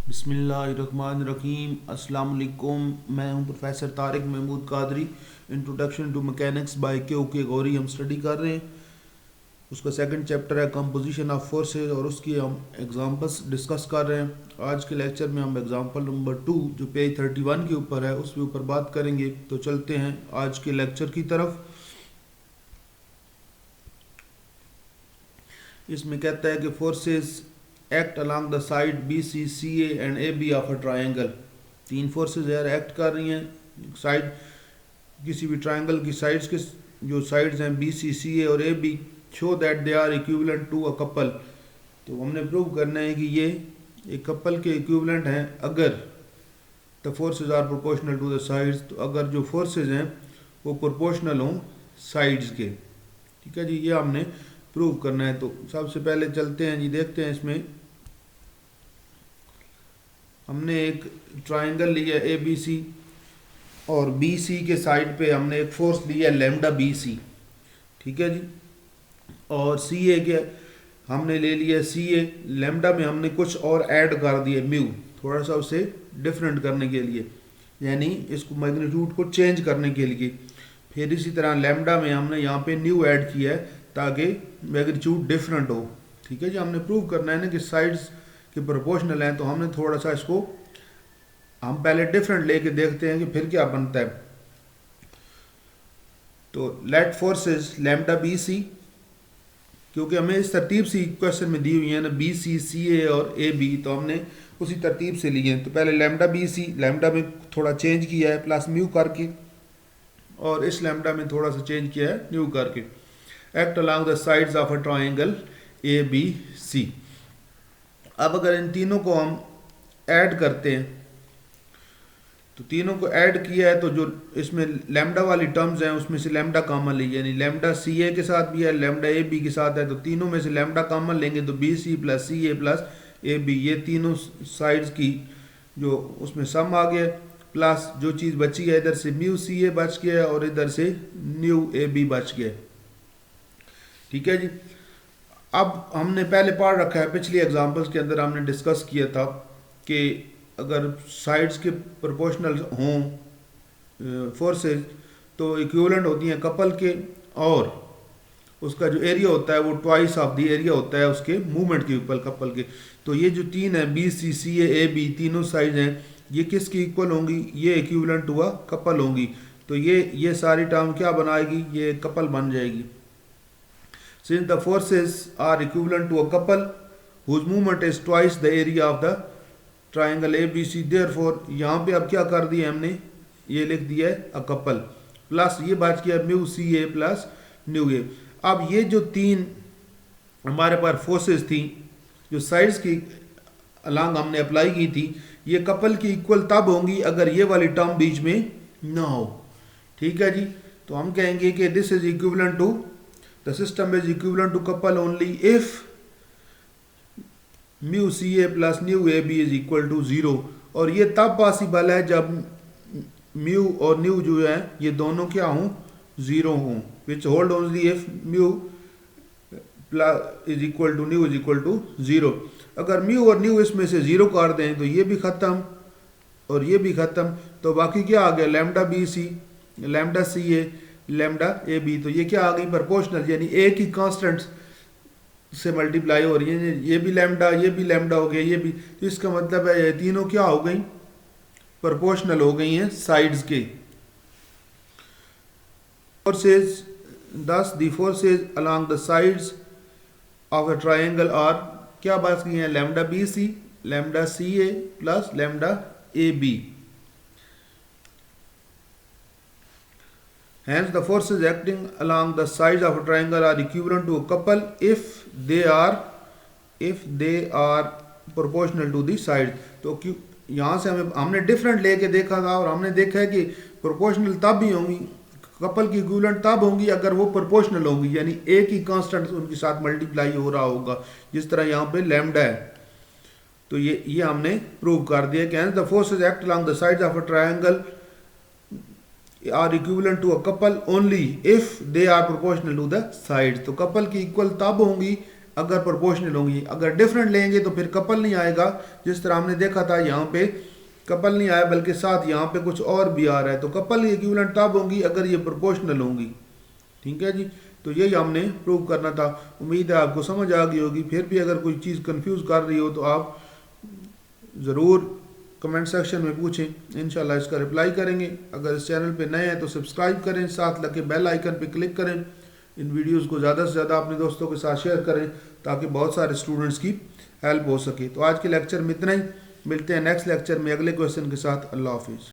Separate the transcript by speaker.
Speaker 1: बिस्मिल्लाहिर्रहमानिर्रहीम। अस्सलाम वालेकुम। मैं हूं professor Tariq Mahmood Qadri. Introduction to mechanics by K Gauri हम स्टडी कर रहे हैं। उसका सेकंड चैप्टर है कंपोजिशन ऑफ फोर्सेस और उसकी हम एग्जांपल्स डिस्कस कर रहे हैं। आज के लेक्चर में हम एग्जांपल नंबर 2 जो पेज 31 के ऊपर है उसके ऊपर बात करेंगे। तो चलते हैं आज के लेक्चर की तरफ। इसमें कहता है कि forces act along the side B C C and A B of a triangle. तीन फोर्सेस यार एक्ट कर रही हैं साइड किसी भी ट्राइंगल की साइड्स के जो साइड्स हैं बी सी सी ए और A B show that they are equivalent to a couple. तो हमने प्रूव करना है कि ये एक कपल के इक्विवेलेंट हैं अगर the forces are proportional to the sides. तो अगर जो फोर्सेस हैं वो प्रोपोर्शनल हों साइड्स के। ठीक है जी, ये हमने प्रूव करना है। तो सबसे पहले चलते हैं जी, देखते हैं। इसमें हमने एक ट्राइंगल लिया ए बी सी और बी सी के साइड पे हमने एक फोर्स लिया लैम्डा बी सी। ठीक है जी, और सी ए के हमने ले लिया सी ए। लैम्डा में हमने कुछ और ऐड कर दिया म्यू, थोड़ा सा उसे डिफरेंट करने के लिए, यानी इसको मैग्नीट्यूड को चेंज करने के लिए। फिर इसी तरह लैम्डा में हमने यहाँ पे न्यू ऐड किया है ताकि मैग्नीट्यूड डिफरेंट हो। ठीक है जी, हमने प्रूव करना है ना कि साइड्स के प्रोपोर्शनल हैं। तो हमने थोड़ा सा इसको हम पहले डिफरेंट लेके देखते हैं कि फिर क्या बनता है। तो let forces lambda B C, क्योंकि हमें इस तरतीब से क्वेश्चन में दी हुई है ना बी सी सी ए और ए बी, तो हमने उसी तरतीब से लिए हैं। तो पहले लैम्डा बी सी, लैम्डा में थोड़ा चेंज किया है प्लस म्यू करके, और इस लैम्डा में थोड़ा सा चेंज किया है न्यू करके। Act along the sides of a triangle A B C. अब अगर इन तीनों को हम ऐड करते हैं तो तीनों को ऐड किया है तो जो इसमें लैम्डा वाली टर्म्स हैं उसमें से लैम्डा कॉमन ली, यानी लैम्डा सी ए के साथ भी है लैम्डा ए बी के साथ है। तो तीनों में से लैम्डा कॉमन लेंगे तो B C plus C A plus A B, ये तीनों साइड्स की जो उसमें सम आ गया, प्लस जो चीज़ बची है इधर से म्यू सी ए बच गया और इधर से न्यू ए बी बच गया। ठीक है जी, अब हमने पहले पढ़ रखा है, पिछली एग्जांपल्स के अंदर हमने डिस्कस किया था कि अगर साइड्स के प्रोपोर्शनल हों फोर्सेस तो इक्विवेलेंट होती हैं कपल के, और उसका जो एरिया होता है वो ट्वाइस ऑफ द एरिया होता है उसके मूवमेंट के इक्वल कपल के। तो ये जो तीन है B C C A B, तीनों साइड हैं, ये किसकी इक्वल होंगी? ये इक्विवेलेंट टू अ कपल होंगी। तो ये सारी टर्म क्या बनाएगी? ये कपल बन जाएगी। Since the forces are equivalent to a couple whose movement is twice the area of the triangle ABC, therefore यहाँ पे अब क्या कर दिया हमने, ये लिख दिया है a couple, प्लस ये बच गया म्यू सी ए प्लस न्यू ए। अब ये जो तीन हमारे पास फोर्सेस थी जो साइड्स की अलॉन्ग हमने अप्लाई की थी, ये कपल की इक्वल तब होंगी अगर ये वाली टर्म बीच में ना हो। ठीक है जी, तो हम कहेंगे कि this is equivalent to the system is equivalent to couple only if mu ca plus nu ab is equal to 0। और ये तब पॉसिबल है जब म्यू और न्यू जो है ये दोनों क्या हों? जीरो हों, which hold only if mu plus is equal to nu is equal to 0। अगर म्यू और न्यू इसमें से 0 कर दें तो ये भी ख़त्म और ये भी ख़त्म। तो बाकी क्या आ गया? Lambda B C, lambda C A, lambda A B. तो ये क्या आ गई? प्रोपोर्शनल, यानी ए की कांस्टेंट से मल्टीप्लाई हो रही है। ये भी लैम्डा हो गया, ये भी। तो इसका मतलब है ये तीनों क्या हो गई? प्रोपोर्शनल हो गई हैं साइड्स के। Forces thus the forces along the sides of a triangle are क्या बच गई हैं? लैम्डा बी सी, लैम्डा सी ए प्लस लैम्डा ए बी। Hence, the forces acting along the sides of a triangle are equivalent to a couple if they are proportional to the sides। तो क्यों यहाँ से हमने डिफरेंट लेके देखा था और हमने देखा है कि प्रोपोर्शनल तब भी होंगी, कपल की इक्विवेलेंट तब होंगी अगर वो प्रोपोर्शनल होंगी, यानी ए की कांस्टेंट उनके साथ मल्टीप्लाई हो रहा होगा, जिस तरह यहाँ पे लैम्डा है। तो ये हमने प्रूव कर दिया कि hence the forces act along the sides of a triangle are equivalent to a couple only if they are proportional to the sides। तो कपल की इक्वल तब होंगी अगर प्रोपोर्शनल होंगी। अगर डिफरेंट लेंगे तो फिर कपल नहीं आएगा, जिस तरह हमने देखा था यहाँ पे कपल नहीं आया बल्कि साथ यहाँ पे कुछ और भी आ रहा है। तो कपल इक्विवेलेंट तब होंगी अगर ये प्रोपोर्शनल होंगी। ठीक है जी, तो यही हमने प्रूव करना था। उम्मीद है आपको समझ आ गई होगी। फिर भी अगर कोई चीज़ कंफ्यूज कर रही हो तो आप ज़रूर कमेंट सेक्शन में पूछें, इंशाल्लाह इसका रिप्लाई करेंगे। अगर इस चैनल पे नए हैं तो सब्सक्राइब करें, साथ लगे बेल आइकन पे क्लिक करें। इन वीडियोस को ज़्यादा से ज़्यादा अपने दोस्तों के साथ शेयर करें ताकि बहुत सारे स्टूडेंट्स की हेल्प हो सके। तो आज के लेक्चर में इतना ही, मिलते हैं नेक्स्ट लेक्चर में अगले क्वेश्चन के साथ। अल्लाह हाफिज़।